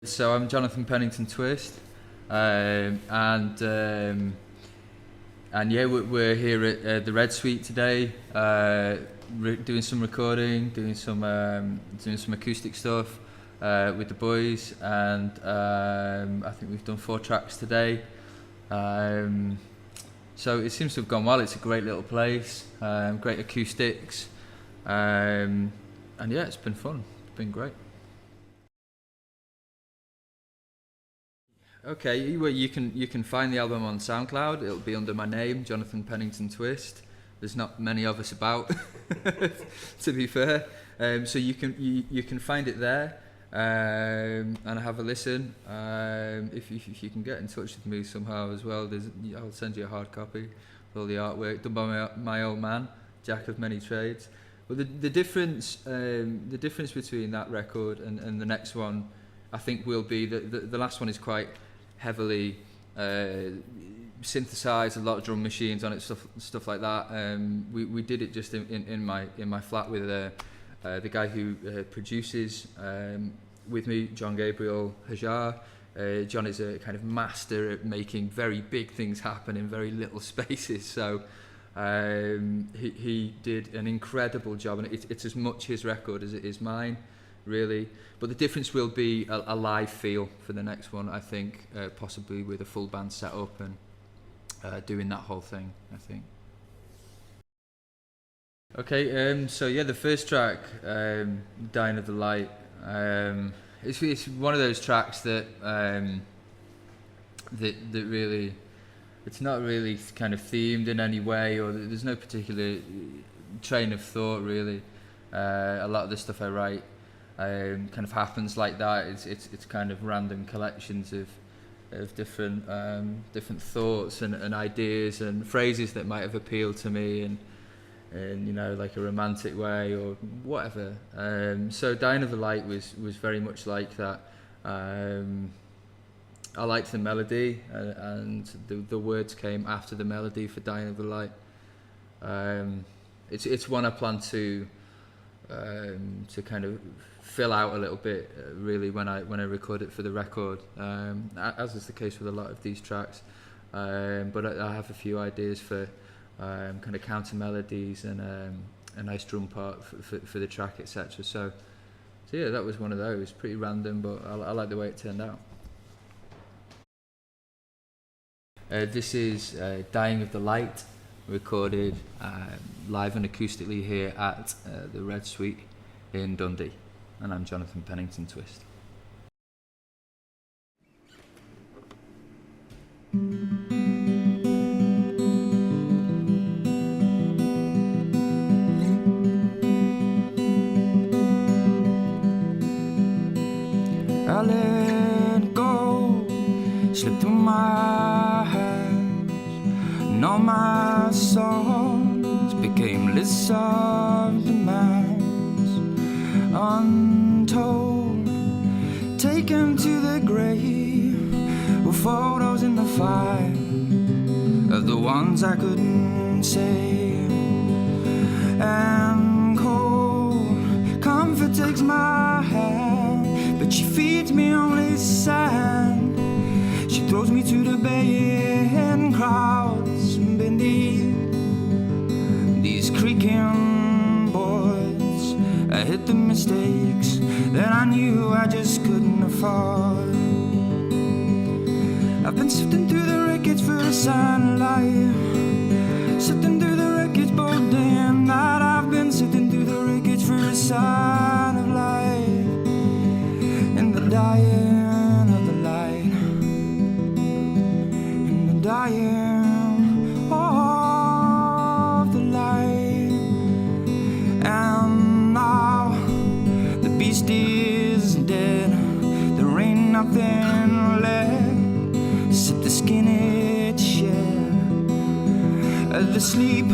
So I'm Jonathan Pennington-Twist, and yeah, we're here at the Redd Suite today, doing some recording, doing some acoustic stuff with the boys, and I think we've done 4 tracks today. So it seems to have gone well. It's a great little place, great acoustics, and yeah, it's been fun. It's been great. Okay, well, you can find the album on SoundCloud. It'll be under my name, Jonathan Pennington-Twist. There's not many of us about, to be fair. So you can find it there and have a listen. If you can get in touch with me somehow as well, I'll send you a hard copy with all the artwork done by my old man, Jack of many trades. But the difference between that record and the next one, I think, will be that the last one is quite heavily synthesized, a lot of drum machines on it, stuff like that. We did it just in my flat with the guy who produces with me, John Gabriel Hajar. John is a kind of master at making very big things happen in very little spaces, so he did an incredible job, and it's as much his record as it is mine, really. But the difference will be a live feel for the next one, I think, possibly with a full band set up and doing that whole thing, I think. Okay, so yeah, the first track, Dying of the Light, it's one of those tracks that really, it's not really kind of themed in any way, or there's no particular train of thought, really. A lot of the stuff I write kind of happens like that. It's kind of random collections of different thoughts and ideas and phrases that might have appealed to me in you know, like a romantic way or whatever. So Dying of the Light was very much like that. I liked the melody, and the words came after the melody for Dying of the Light. It's one I plan to kind of fill out a little bit, really, when I record it for the record, as is the case with a lot of these tracks. But I have a few ideas for kind of counter melodies and a nice drum part for the track, etc. So yeah, that was one of those, pretty random, but I like the way it turned out. This is Dying of the Light, recorded live and acoustically here at the Redd Suite in Dundee, and I'm Jonathan Pennington-Twist. I let go, slipped through my hands, and all my songs became lists of demands, untold, taken to the grave, with photos in the fire of the ones I couldn't save. And cold comfort takes my hand, but she feeds me only sand. She throws me to the bay in crowds beneath these creaking boards. I hit the mistakes that I knew I just couldn't afford. I've been sifting through the wreckage for a sign of life, sifting through the wreckage both day and night. I've been sifting through the wreckage for a sign of life, in the dying of the light, in the dying of the light. And now the beast is dead, there ain't nothing left except the skin it shed, the sleep,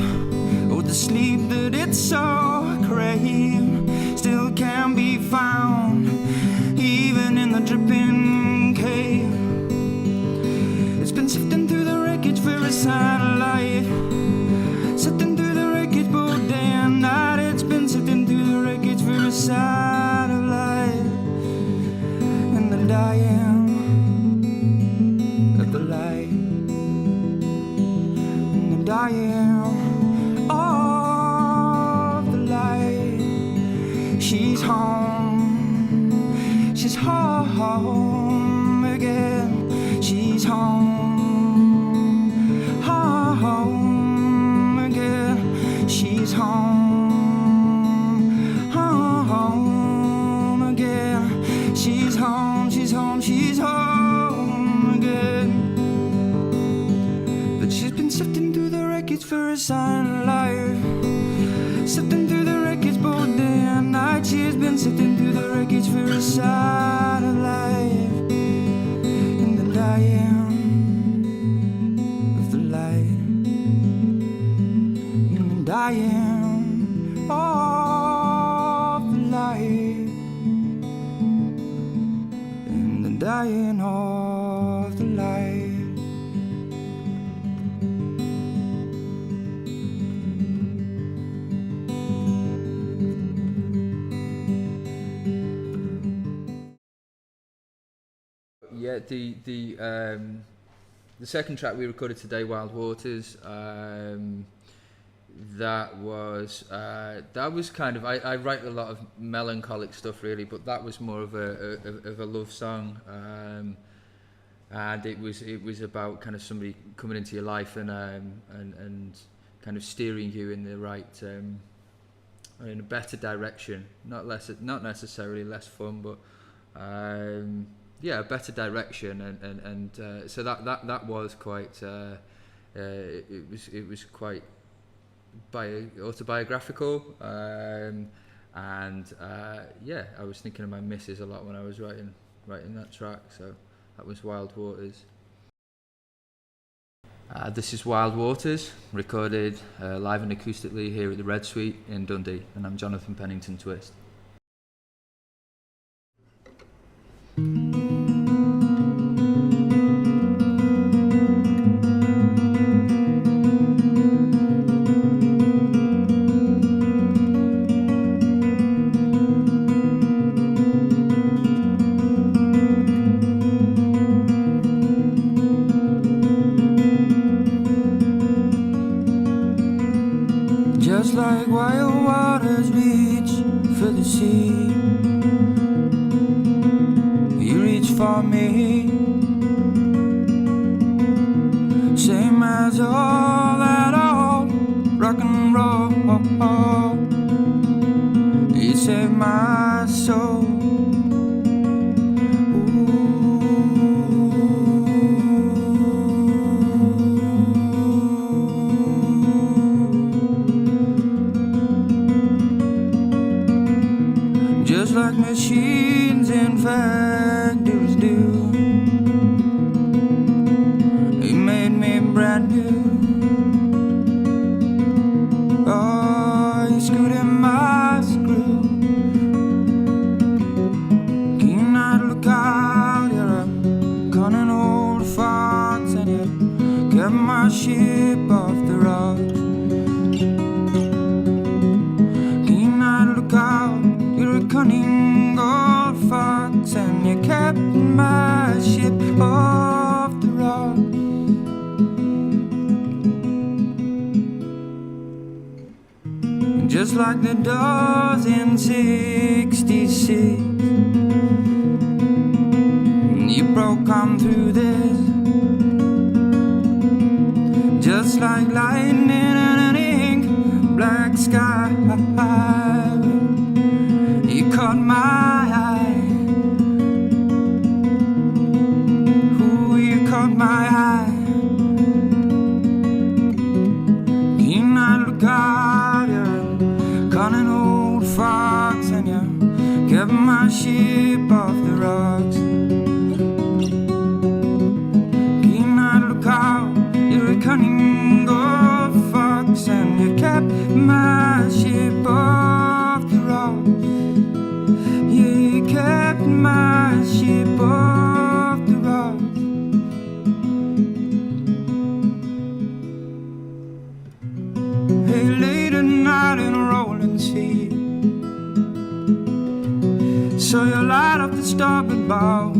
oh the sleep that it so craved, still can be found even in the dripping cave. It's been sifting through the wreckage for a sign of life, sifting through the wreckage both day and night. It's been sifting through the wreckage for a sign of life, and the dying She's home, she's home again. She's home, home again. She's home, home again. She's home, she's home, she's home again. But she's been sifting through the wreckage for a sign of life. Sifting through the wreckage both day and night. She's been sifting through the wreckage for a sign of life. In the dying of the light. In the dying of the light. In the dying of the light. Yeah, the second track we recorded today, Wild Waters, that was kind of, I write a lot of melancholic stuff really, but that was more of a love song, and it was about kind of somebody coming into your life and kind of steering you in the right, in a better direction, not necessarily less fun, but yeah, a better direction, and so that was quite it was quite autobiographical, and yeah, I was thinking of my missus a lot when I was writing that track, so that was Wild Waters. This is Wild Waters, recorded live and acoustically here at the Redd Suite in Dundee, and I'm Jonathan Pennington-Twist. Just like wild waters reach for the sea, you reach for me. Same as all that old rock and roll. You save my soul. Just like machines in factories do, you made me brand new. Oh, you screwed in my screw. Keen-eyed lookout, you're a cunning old fox, and you kept my ship off the rocks. Keen-eyed lookout, you're a cunning old fox, and you kept my ship off the rock. Just like the doors in '66, you broke on through this. Just like lightning and an ink black sky, you caught my eye. Ooh, you caught my eye. Keen-eyed lookout, you're a cunning old fox, and you kept my ship off the rocks. Keen-eyed lookout, you're a cunning old fox, and you kept my ship off the rocks. You kept my ship off the rocks. Hey, late at night in a rolling sea, so you light up the starboard bow.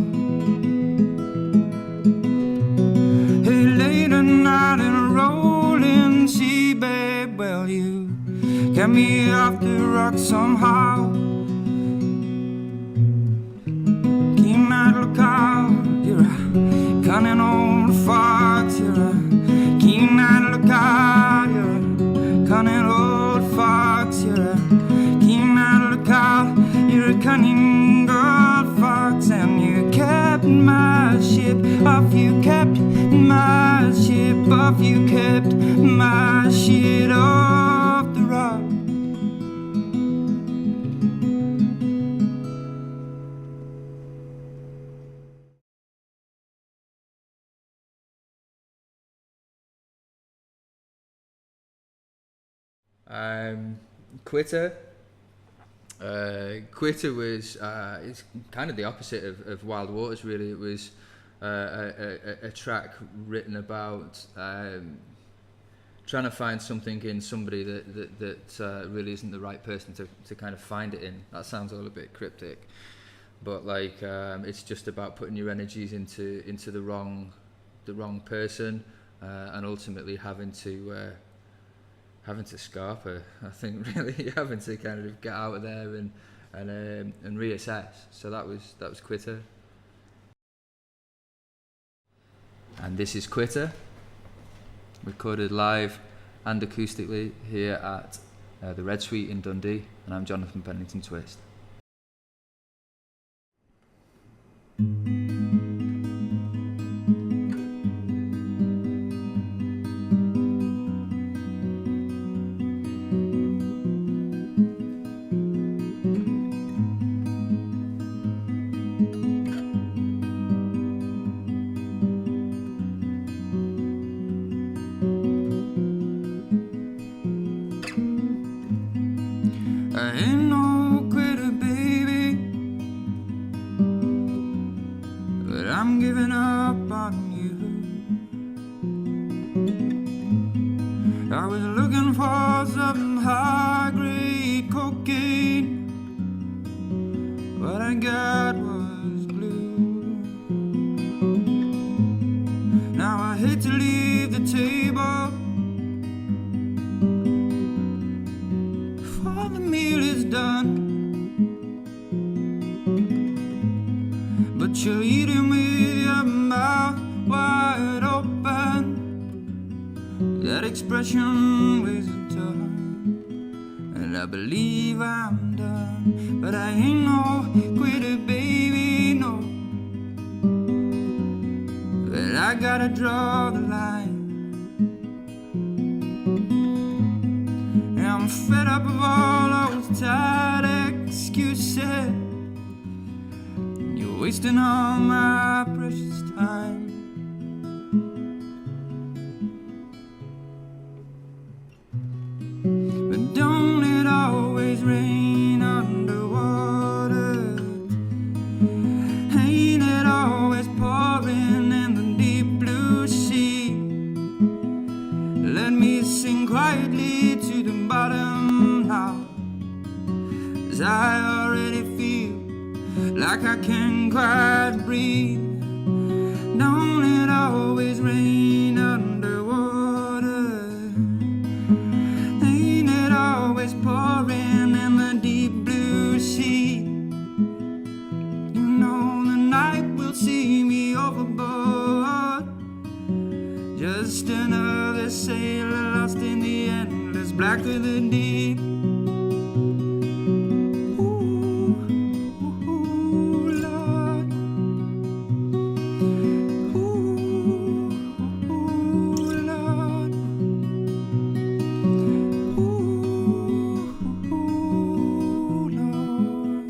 Hey, late at night in a rolling sea, babe, well, you kept me off the rocks somehow. off, you kept my shit off the rock. Quitter. Quitter was it's kind of the opposite of Wild Waters, really. It was a track written about trying to find something in somebody that really isn't the right person to kind of find it in. That sounds all a bit cryptic, but like it's just about putting your energies into the wrong person, and ultimately having to scarp her. I think really having to kind of get out of there and reassess. So that was Quitter. And this is Quitter, recorded live and acoustically here at the Redd Suite in Dundee, and I'm Jonathan Pennington-Twist. I ain't no quitter, baby, but I'm giving up on you. I was looking for some high-grade cocaine, what I got was glue. Now I hate to leave the table, the meal is done, but you're eating with your mouth wide open. That expression weighs a ton, and I believe I'm done. But I ain't no quitter, baby, no. But I gotta draw the line. I'm fed up of all those tired excuses. You're wasting all my precious time. But don't it always rain underwater? Ain't it always pouring in the deep blue sea? Let me sing quietly to the bottom now, 'cause I already feel like I can't quite breathe. Don't it always rain underwater? Ain't it always pouring in the deep blue sea? You know the night will see me overboard, just another sailor lost in the endless black of the deep. Ooh, Lord. Ooh, Lord. Ooh, Lord.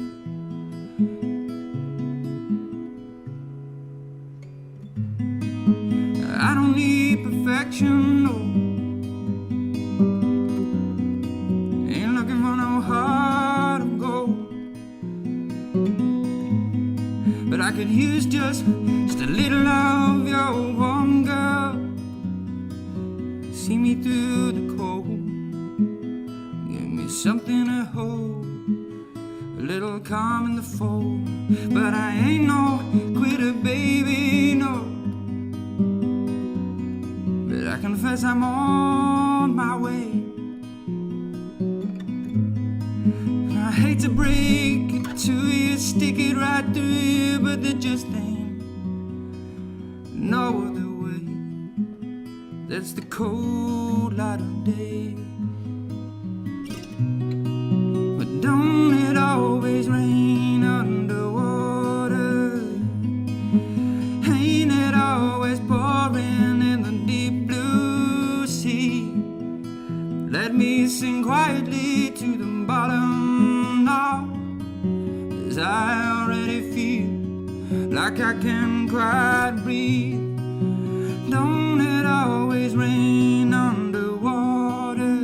I don't need perfection, no. Ain't looking for no heart of gold, but I could use just a little of your warm girl. See me through the cold, give me something to hold, a little calm in the fold. But I ain't no quitter, baby, no. But I confess I'm on my way. I hate to break it to you, stick it right through you, but there just ain't no other way. That's the cold light of day. But don't it always rain underwater? Ain't it always pouring in the deep blue 'cause I already feel like I can't quite breathe. Don't it always rain underwater?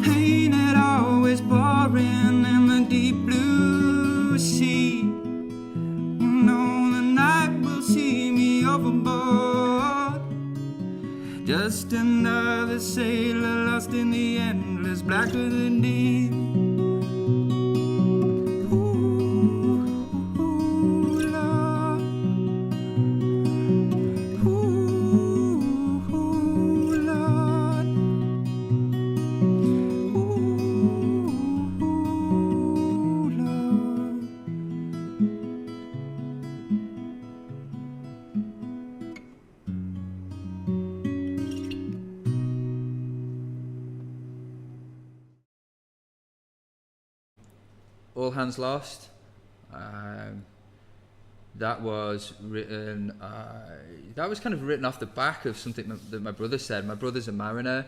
Ain't it always pouring in the deep blue sea? You know the night will see me overboard, just another sailor lost in the endless blacker than deep. All Hands Lost. That was written. That was kind of written off the back of something that my brother said. My brother's a mariner,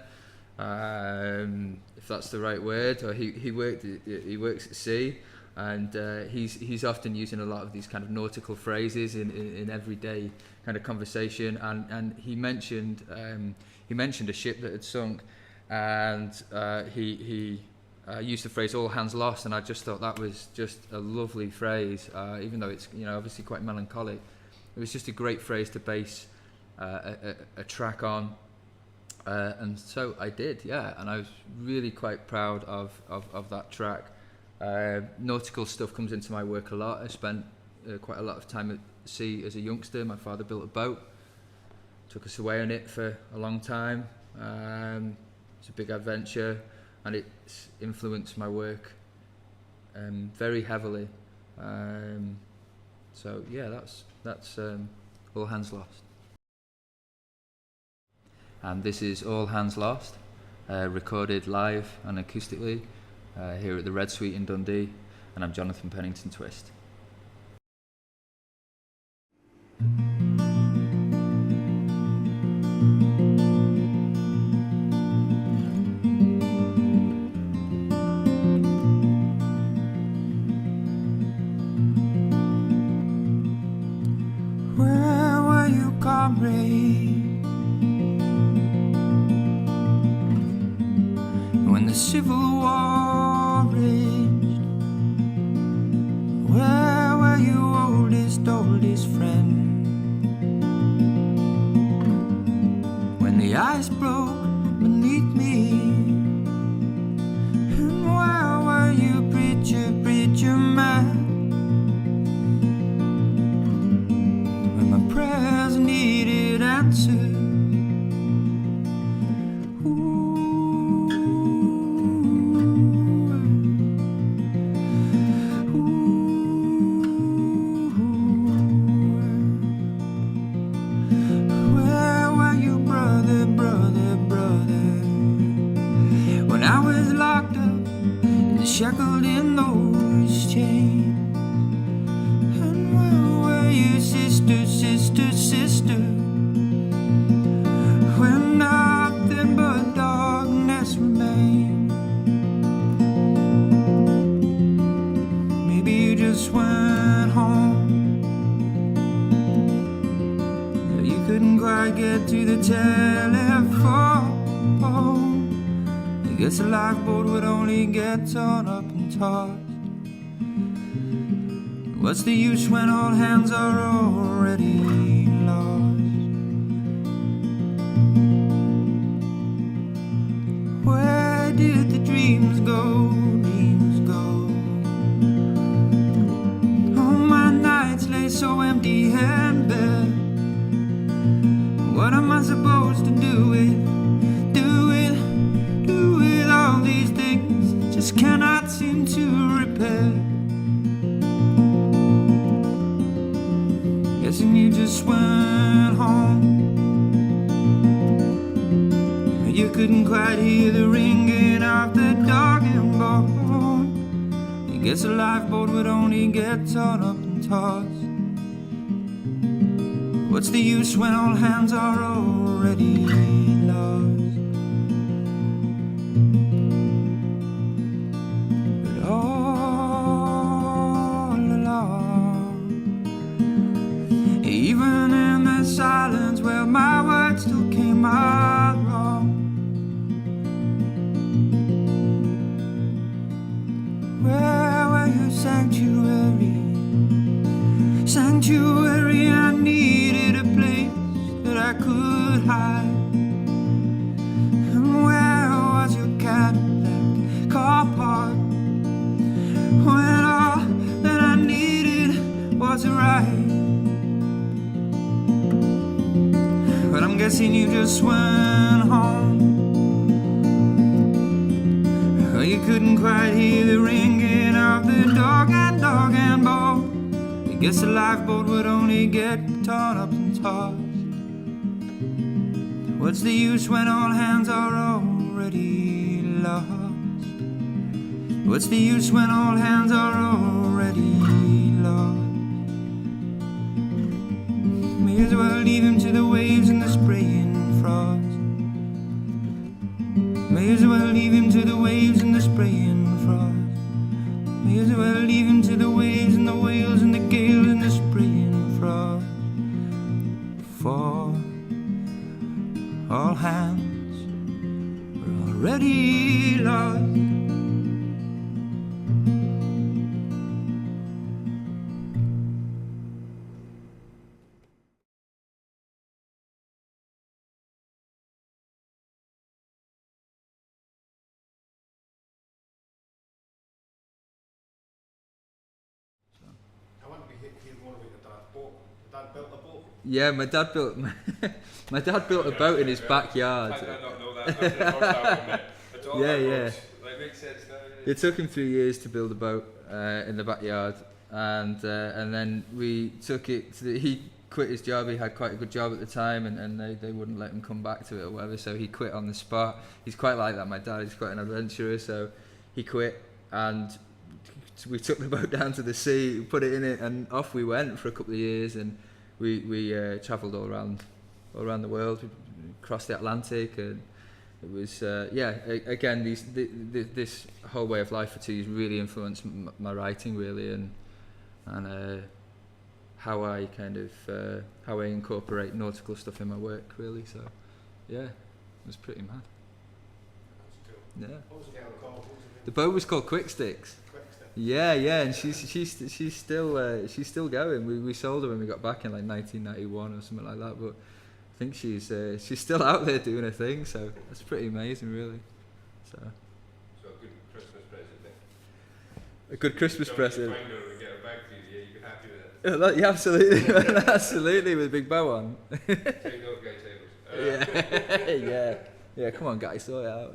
if that's the right word. Or he works at sea, and he's often using a lot of these kind of nautical phrases in everyday kind of conversation. And he mentioned a ship that had sunk, and he used the phrase "all hands lost," and I just thought that was just a lovely phrase, even though it's obviously quite melancholic. It was just a great phrase to base a track on, and so I did, and I was really quite proud of that track. Nautical stuff comes into my work a lot. I spent quite a lot of time at sea as a youngster. My father built a boat, took us away on it for a long time. It's a big adventure, and it's influenced my work very heavily. So yeah, that's All Hands Lost. And this is All Hands Lost, recorded live and acoustically here at the Redd Suite in Dundee, and I'm Jonathan Pennington-Twist. Where were you, comrade, when the Civil War raged? Where were you, oldest friend, when the ice broke beneath me? And where were you, preacher man, when my prayers needed answers? Where were you, brother, when I was locked up and shackled in those chains? And where were you, sister, when nothing but darkness remained? Maybe you just went home, you couldn't quite get to the telephone. I guess a lifeboat would only get torn up and tossed. What's the use when all hands are already lost? Where did the dreams go? Oh, my nights lay so empty and bare. What am I supposed to do with all these things just cannot seem to repair? Guessing you just went home. You couldn't quite hear the ringing of the dog and bone. I guess a lifeboat would only get torn up and tossed. What's the use when all hands are already lost? But all sanctuary. I needed a place that I could hide. And where was your Cadillac car park when all that I needed was a ride? But I'm guessing you just went home. Oh, you couldn't quite hear the ringing of the dog and bone. I guess the lifeboat would only get torn up and tossed. What's the use when all hands are already lost? What's the use when all hands are already lost? May as well leave him to the waves and the spraying frost. May as well leave him to the waves and the spraying frost. May as well leave him to the waves and the whales and the gales and the spraying frost. For all hands were already lost. Yeah, my dad built a boat in his backyard. I did not know that. That's the first album, it's all Yeah, about yeah. boats. Like, makes sense now. It took him 3 years to build a boat in the backyard, and then we took it to he quit his job. He had quite a good job at the time, and they wouldn't let him come back to it or whatever, so he quit on the spot. He's quite like that, my dad. He's quite an adventurer, so he quit, and we took the boat down to the sea, put it in it, and off we went for a couple of years, and we travelled all around the world. We crossed the Atlantic, and it was again this whole way of life for two years really influenced my writing really, and how I incorporate nautical stuff in my work really. So yeah, it was pretty mad. Yeah. What was the girl called? The boat was called Quick Sticks. Yeah, and she's still going. We sold her when we got back in like 1991 or something like that. But I think she's still out there doing her thing. So that's pretty amazing, really. So a good Christmas present then. A good Christmas present. Find her and get her back to you. Yeah, you'd be happy with that. Yeah, absolutely, absolutely, with a big bow on. Take those guy tables. Yeah. Come on, guys, sort it out.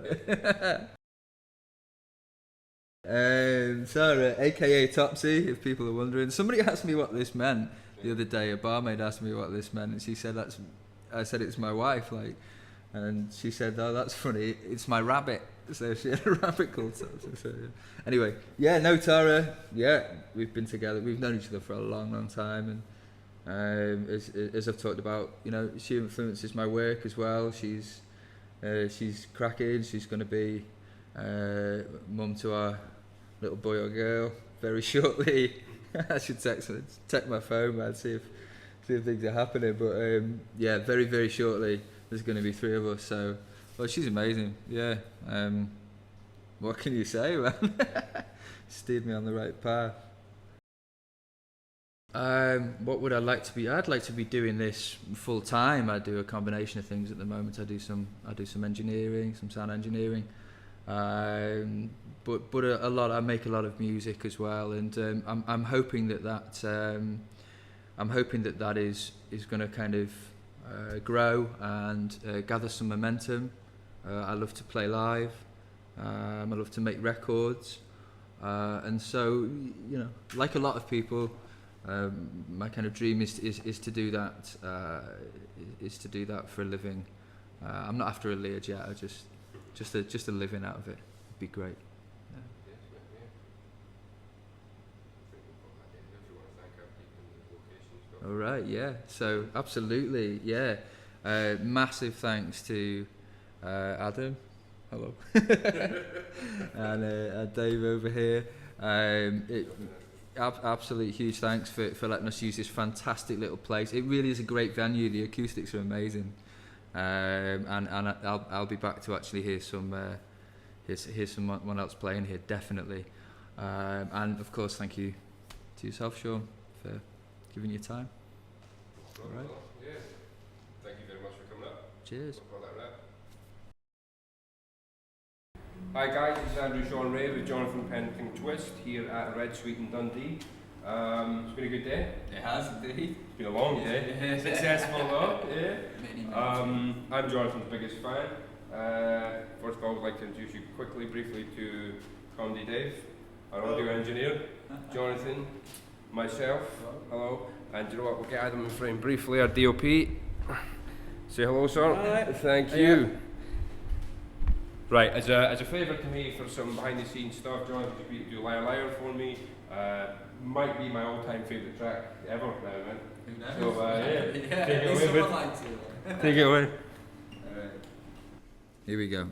Sarah, aka Topsy, if people are wondering. Somebody asked me what this meant the other day. A barmaid asked me what this meant, and she said I said it's my wife, like, and she said, "Oh, that's funny. It's my rabbit." So she had a rabbit called Topsy. So, yeah. Anyway, Tara. Yeah, we've been together. We've known each other for a long time, and as I've talked about, she influences my work as well. She's cracking. She's going to be mum to our little boy or girl very shortly. I should check my phone, man, see if things are happening. But very, very shortly there's going to be 3 of us. So, well, she's amazing. Yeah. What can you say, man? Steered me on the right path. What would I like to be? I'd like to be doing this full time. I do a combination of things at the moment. I do some engineering, some sound engineering. But a lot. I make a lot of music as well, and I'm hoping that is going to kind of grow and gather some momentum. I love to play live. I love to make records, and so like a lot of people, my kind of dream is to do that. Is to do that for a living. I'm not after a Learjet yet. I just a living out of it would be great. All right, yeah. So absolutely, yeah. Massive thanks to Adam, hello, and Dave over here. Absolutely huge thanks for letting us use this fantastic little place. It really is a great venue. The acoustics are amazing. And I'll be back to actually hear someone else playing here, definitely. And of course, thank you to yourself, Sean, for giving your time. Alright. Yeah. Thank you very much for coming up. Cheers. For that rap. Hi guys, it's Andrew Sean Ray with Jonathan Pennington-Twist here at Redd Suite in Dundee. It's been a good day. It has indeed. It's been a long day. Successful though. Yeah. Many I'm Jonathan's biggest fan. First of all, I would like to introduce you quickly, briefly to Comedy Dave, our audio engineer, Jonathan, myself, hello, and you know what, we'll get Adam in frame briefly, our DOP. Say hello, sir. Hi. Thank you. Right, as a favour to me for some behind the scenes stuff, Jonathan, if you could do Liar Liar for me, might be my all time favourite track ever now, man. So, yeah, take it away, bud. Take it away. Here we go.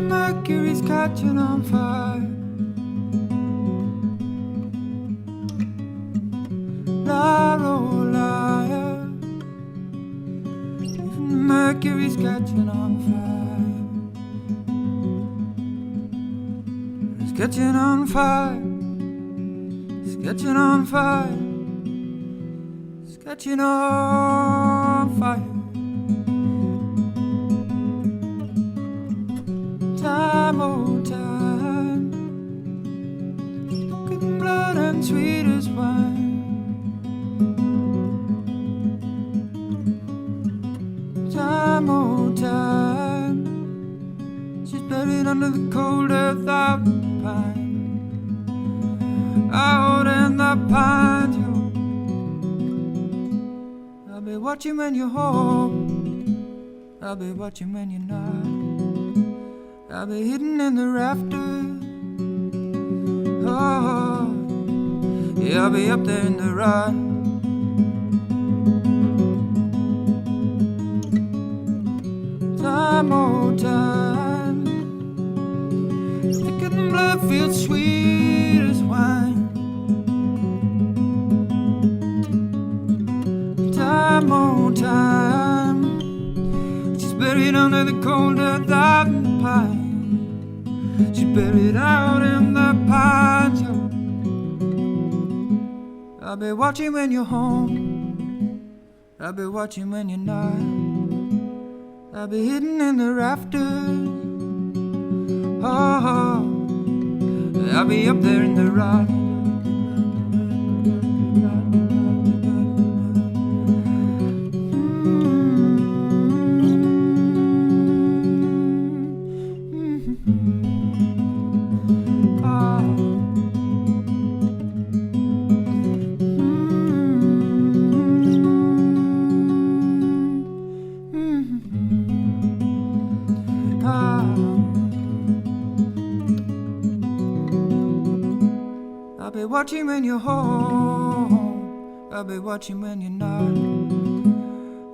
Mercury's catching on fire. Liar, oh liar, even the mercury's catching on fire. It's catching on fire. It's catching on fire. It's catching on fire. Time, oh time, thick in blood and sweet as wine. Time, oh time, she's buried under the cold earth of the pine. Out in the pines, yo. I'll be watching when you're home. I'll be watching when you're not. I'll be hidden in the rafters. Oh, yeah, I'll be up there in the rod. Time, oh time, thicker than blood, feels sweet as wine. Time, oh time, she's buried under the cold earth of the pine. She's buried out in the pines, yo. I'll be watching when you're home. I'll be watching when you're not. I'll be hidden in the rafters. Oh, I'll be up there in the rod. I'll be watching when you're home. I'll be watching when you're not.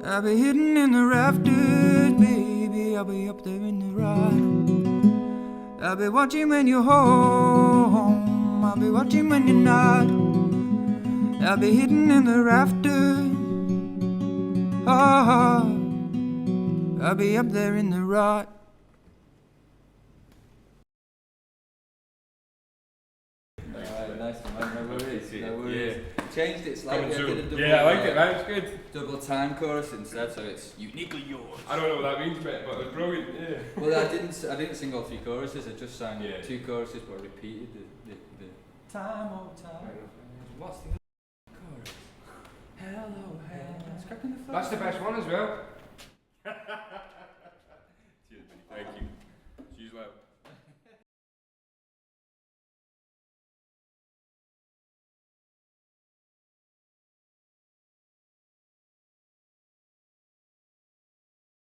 I'll be hidden in the rafters, baby. I'll be up there in the rod. I'll be watching when you're home. I'll be watching when you're not. I'll be hidden in the rafters. Oh, I'll be up there in the rod. Nice one, man. No worries. No worries. Yeah. Changed it slightly. I did a double, yeah, I like it, man. It's good. Double time chorus instead, so it's uniquely yours. I don't know what that means, mate, but it's brilliant. Yeah. Well, I didn't sing all three choruses. I just sang two choruses, but repeated the time, oh time. What's the chorus? Hello, hands. Cracking the floor. That's the best one as well. Cheers, buddy. Thank you. See you later.